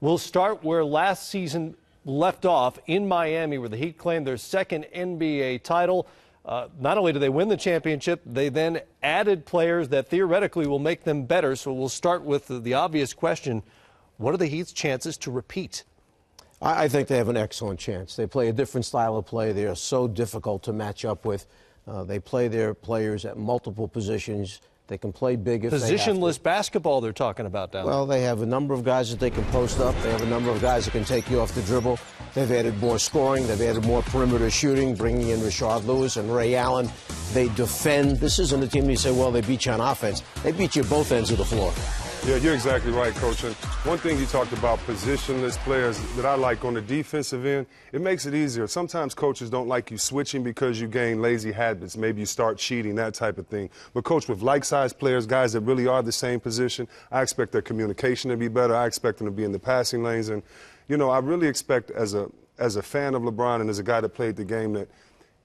We'll start where last season left off in Miami, where the Heat claimed their second NBA title. Not only do they win the championship, they then added players that theoretically will make them better. So we'll start with the obvious question. What are the Heat's chances to repeat? I think they have an excellent chance. They play a different style of play. They are so difficult to match up with. They play their players at multiple positions. They can play big if they have to. Positionless basketball they're talking about down there. Well, they have a number of guys that they can post up. They have a number of guys that can take you off the dribble. They've added more scoring. They've added more perimeter shooting, bringing in Rashard Lewis and Ray Allen. They defend. This isn't a team that you say, well, they beat you on offense. They beat you at both ends of the floor. Yeah, you're exactly right, Coach. And one thing you talked about, positionless players, that I like on the defensive end, it makes it easier. Sometimes coaches don't like you switching because you gain lazy habits. Maybe you start cheating, that type of thing. But, Coach, with like-sized players, guys that really are the same position, I expect their communication to be better. I expect them to be in the passing lanes. And, you know, I really expect as a fan of LeBron and as a guy that played the game that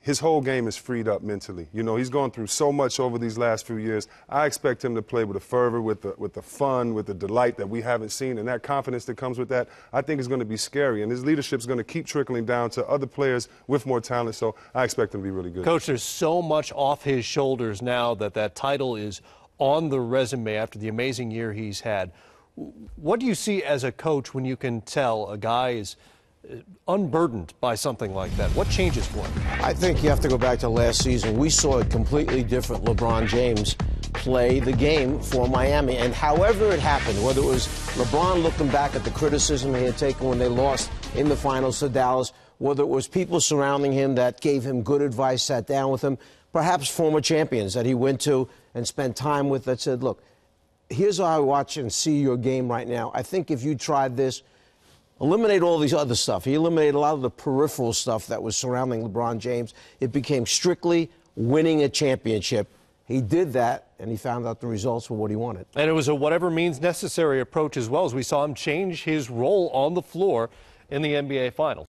his whole game is freed up mentally. You know, he's gone through so much over these last few years. I expect him to play with a fervor, with the fun, with the delight that we haven't seen, and that confidence that comes with that, I think is going to be scary. And his leadership is going to keep trickling down to other players with more talent, so I expect him to be really good. Coach, there's so much off his shoulders now that title is on the resume after the amazing year he's had. What do you see as a coach when you can tell a guy is unburdened by something like that? What changes for him? I think you have to go back to last season. We saw a completely different LeBron James play the game for Miami. And however it happened, whether it was LeBron looking back at the criticism he had taken when they lost in the finals to Dallas, whether it was people surrounding him that gave him good advice, sat down with him, perhaps former champions that he went to and spent time with that said, look, here's how I watch and see your game right now. I think if you tried this, eliminate all these other stuff. He eliminated a lot of the peripheral stuff that was surrounding LeBron James. It became strictly winning a championship. He did that, and he found out the results were what he wanted. And it was a whatever means necessary approach as well, as we saw him change his role on the floor in the NBA Finals.